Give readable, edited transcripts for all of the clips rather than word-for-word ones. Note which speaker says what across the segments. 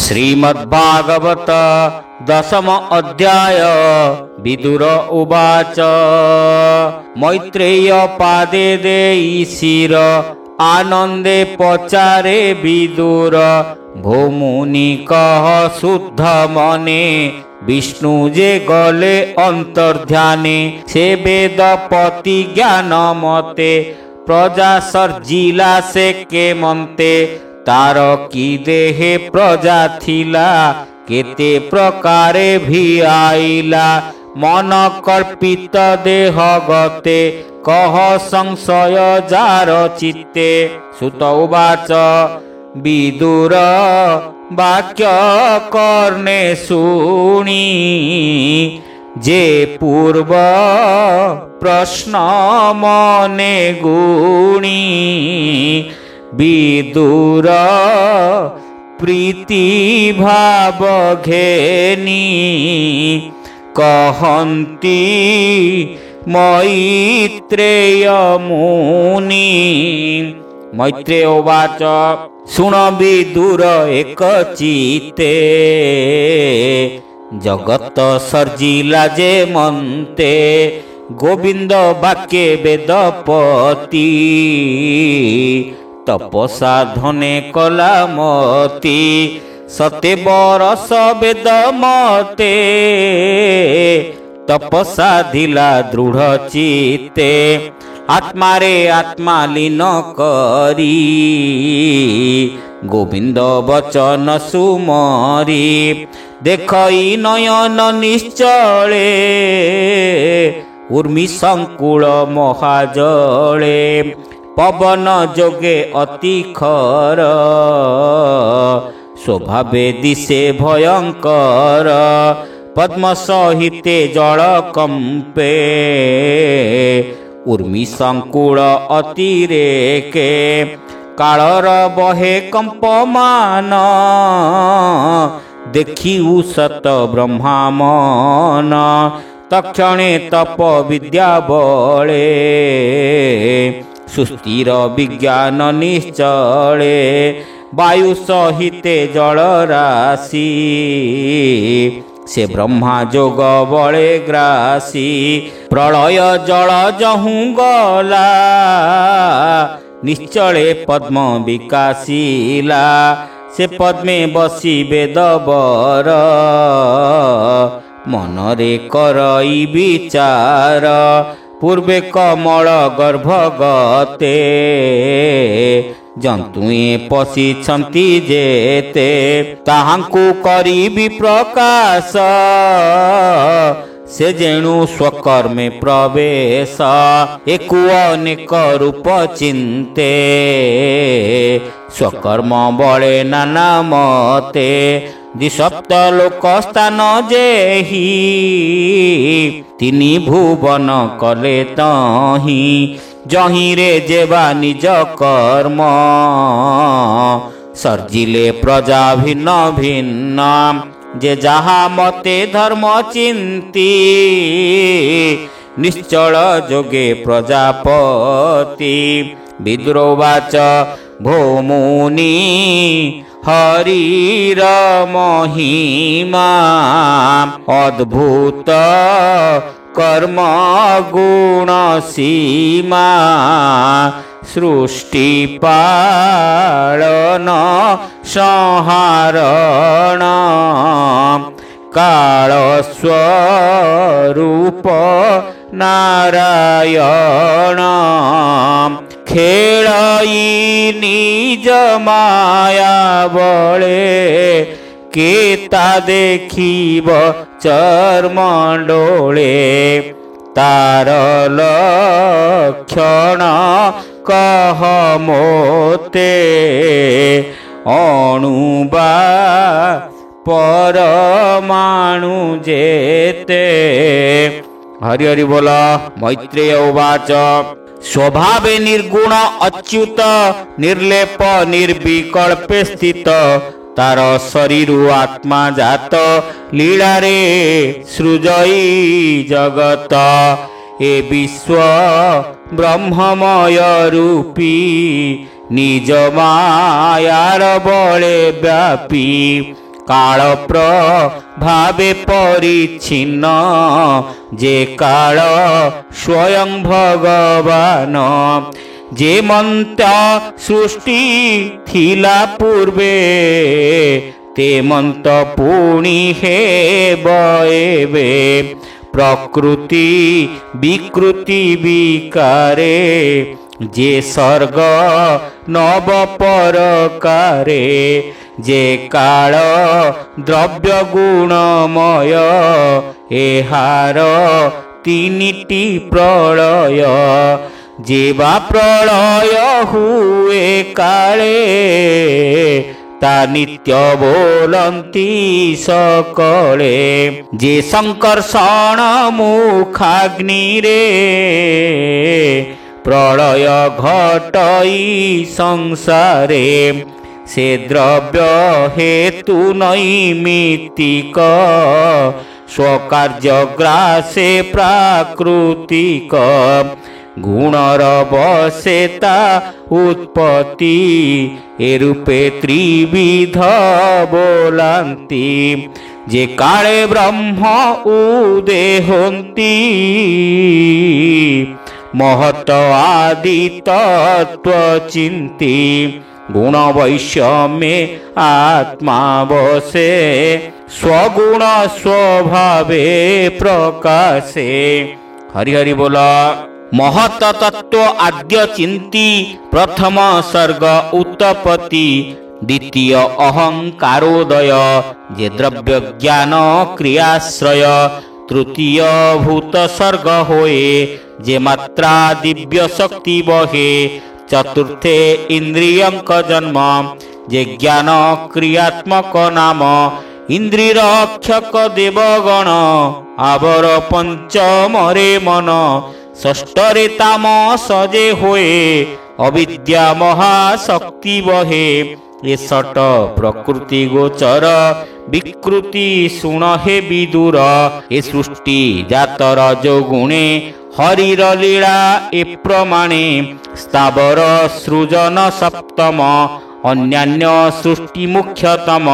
Speaker 1: श्रीमद्भागवत दशम अध्याय। विदुर उवाच मैत्रेय पादे देई शिर आनंदे पचारे विदुर भूमुनि कह शुद्ध मने विष्णु जे गले अंतर्ध्याने से वेदपति ज्ञान मते प्रजा सर्जिला से के मन्ते तार की देहे प्रजा थिला केते प्रकारे भी आइला मन कल्पित देह गते कह संशय जार चित्ते। सुत उवाच विदुर वाक्य कर्णे शुणी जे पूर्व प्रश्न मने गुणी विदुर प्रीति भाव घेनी कहन्ति मैत्रेय मुनि। मैत्रेय उवाच सुन विदुर एक चिते जगत सर्जिला जे मन्ते गोविंद वाक्ये वेदपति तपसा धने कला मती सते बरस वेद मते तपसा धिला दृढ़ चिते आत्मारे आत्मा लीन करी गोविंद वचन सुमरी देखई नयन निश्चले उर्मी संकुल महाजले पवन जोगे अति खर स्वभावे दिशे भयंकर पद्म सहिते जल कंपे उर्मी संकुल अतिरेके कालर बहे कंपमान देखी उसत ब्रह्मामन तक्षणे तप विद्या बले सुस्थिर विज्ञान निश्चले वायु सहिते जल राशि से ब्रह्मा जोग बले ग्रासी प्रलय जल जहू गला निश्चले पद्म विकासीला से पद्मे बसी वेदवर मनरे करई विचार पूर्वे कमल गर्भगते जंतुए पशिछंती जेते ताहांकु करिबि प्रकाश से जेणु स्वकर्मे प्रवेश एकु अनेक रूप चिंते स्वकर्म बळे नाना मते द्विसप्त लोक स्थान जेहि तिनि भुवन कले तहि जहि रे जेबा निज कर्म सर्जिले प्रजा भिन्न भिन्न जे जहा मते धर्म चिंती निश्चल जोगे प्रजापति। विदुर उवाच भूमुनि हरिर महिमा अद्भुत कर्म गुण सीमा सृष्टि पालन संहारण काल स्वरूप नारायण खेलई निज माया बळे केता देखिब चर्मंडोले तार लक्षण कह मोते अणुबा परमाणु जेते। हरि हरि बोला। मैत्रेय उवाच स्वभावे निर्गुण अच्युत निर्लेप निर्विकल्पे स्थित तार शरीर आत्मा जात लीला रे सृजई जगत ए विश्व ब्रह्ममय रूपी निज मायार बले व्यापी काल प्रभावे परिच्छिन्न जे काल स्वयं भगवान जे मंत्र सृष्टि थिला पूर्वे ते मंत्र पुणी हे बएबे प्रकृति विकृति विकारे जे सर्ग नव परकारे जे काल द्रव्य गुणमय एहार तीनिटी प्रलय जेबा प्रलय हुए काले ता नित्य बोलंती सकले जे संकर्षण मुखाग्नि रे प्रलय घटई संसारे से द्रव्य हेतु नैमित्तिक स्वकार्य ग्रासे प्राकृतिक गुणर बसेता उत्पत्ति ए रूपे त्रिविध बोलांती जे काले ब्रह्म उदेहंती महत आदि तत्व चिंती गुण वैषम्ये आत्मा बसे स्वगुण स्वभावे प्रकाशे। हरि हरि बोला। महत तत्व आद्य चिंती प्रथम सर्ग उत्पत्ति द्वितीय अहंकारोदय जे द्रव्य ज्ञान क्रियाश्रय तृतीय भूत सर्ग होए जे मात्रा दिव्य शक्ति बहे चतुर्थे इंद्रियंक जन्म जे ज्ञान क्रियात्मक नाम इंद्रिय रक्षक देवगण आवर पंचमरे मन षष्ठरे तामस जे होए अविद्या महाशक्ति बहे ये सट प्रकृति गोचर विकृति सुण हे विदुर ए सृष्टि जातर जो गुणे हरिर लीला ए प्रमाणे स्थावर सृजन सप्तम अन्यान्य सृष्टि मुख्यतम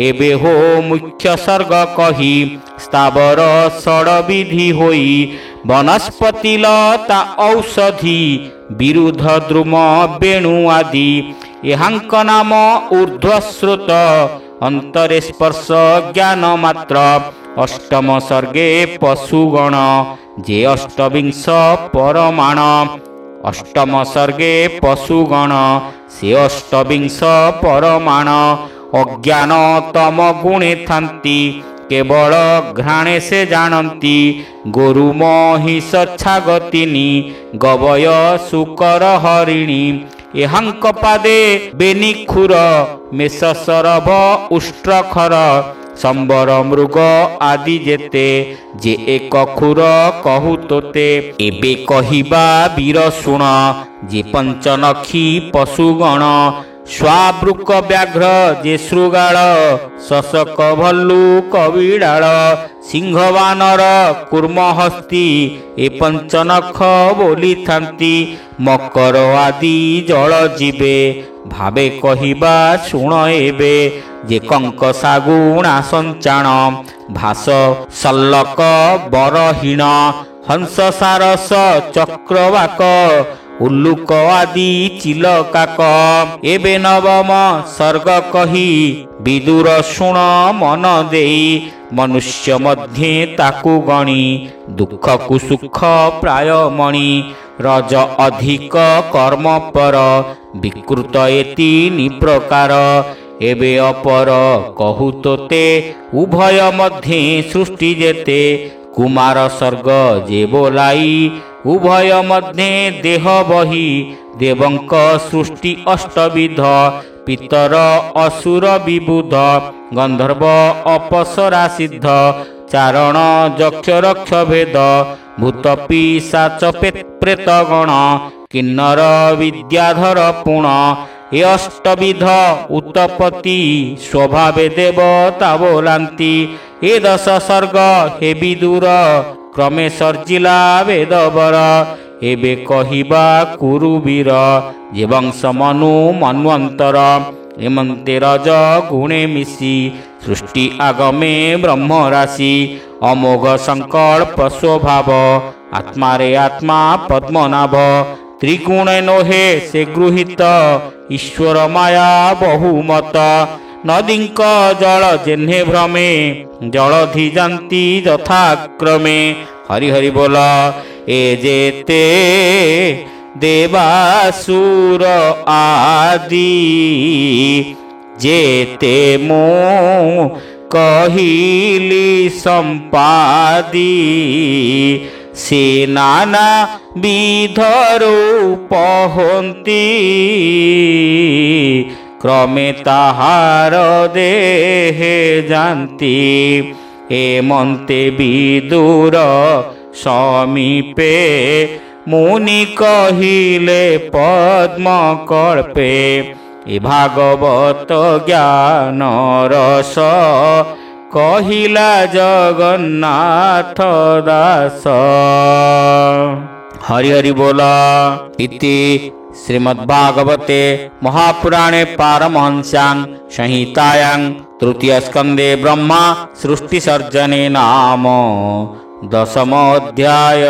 Speaker 1: एबे हो मुख्य सर्ग कही स्थावर षड विधि होई वनस्पति लता औषधि विरुद्ध द्रुम वेणु आदि एहांक नाम ऊर्ध्वश्रुत अंतरे स्पर्श ज्ञान मात्र अष्टम सर्गे पशुगण जे अष्टविंश परमाण अष्टम सर्गे पशुगण से अष्टविंश परमाण अज्ञान तम गुणे थांती केवल घ्राणे से जानती गोरु महिष छागतिनी गवय सुकर हरिणी एहांक पादे बेनिखुर मेष सरभ उष्ट्रखर संबर मृग आदि जेते जे एक खुर कहु तोते एबे कहिबा वीर सुण जे पंचनखी पशुगण स्वाबृक व्याघ्र जे श्रुगाल शशक भल्लु कविडाल सिंह बानर कूर्म हस्ती ए पंचनख बोली थांती मकर आदि जल जीवे भावे कहिबा शुण एबे जे कंक सागुणा संचाण भास सल्लक बरहीण हंस सारस चक्रवाक उल्लुक आदि चिलकाक एबे नवम सर्ग कही विदुर शुण मन देई मनुष्य मध्ये ताकु गणी दुख कु सुख प्राय मणि रज अधिक कर्म पर विकृत एति निप्रकार एबे अपर कहु तोते उभय मध्ये सृष्टि जेते कुमार सर्ग जे बोलाई उभय मध्ये देह बही देवंक सृष्टि अष्टविध पितर असुर विबुध गंधर्व अपसरा सिद्ध चारण यक्ष रक्ष भेद भूत पिशाच प्रेतगण किन्नर विद्याधर पुण ए अष्टविध उत्पत्ति स्वभावे देवता बोलांती ए दश सर्ग हे विदुर क्रमे सर्जिला वेदवर एबे कहिबा कुरुवीर जे वंश मनु मन्वंतर ଏମନ୍ତେ ରଜ ଗୁଣେ ମିଶି ସୃଷ୍ଟି ଆଗମେ ବ୍ରହ୍ମ ରାଶି ଅମୋଘ ସଂକଳ୍ପ ସ୍ୱଭାବ ଆତ୍ମାରେ ଆତ୍ମା ପଦ୍ମନାଭ ତ୍ରିଗୁଣ ନୋହେ ସେ ଗୃହୀତ ଈଶ୍ୱର ମାୟା ବହୁମତ ନଦୀଙ୍କ ଜଳ ଯେହ୍ନେ ଭ୍ରମେ ଜଳଧି ଯାନ୍ତି ଯଥାକ୍ରମେ ହରି ହରି ବୋଲ ଏ ଯେତେ ଦେବାସୁର ଆଦି ଯେତେ ମୁଁ କହିଲି ସମ୍ପାଦି ସେ ନାନା ବିଧ ରୂପ ହନ୍ତି କ୍ରମେ ତାହାର ଦେହେ ଯାନ୍ତି ଏମନ୍ତେ ବିଦୁର ସମୀପେ ମୁନି କହିଲେ ପଦ୍ମ କଳ୍ପେ ଏ ଭାଗବତ ଜ୍ଞାନ ରସ କହିଲା ଜଗନ୍ନାଥ ଦାସ। ହରି ହରି ବୋଲ। ଇତି ଶ୍ରୀମଦ୍ଭାଗବତେ ମହାପୁରାଣେ ପାରମହଂସ୍ୟାଂ ସଂହିତାୟାଂ ତୃତୀୟ ସ୍କନ୍ଧେ ବ୍ରହ୍ମା ସୃଷ୍ଟି ସର୍ଜନେ ନାମ 10ମ ଅଧ୍ୟାୟ।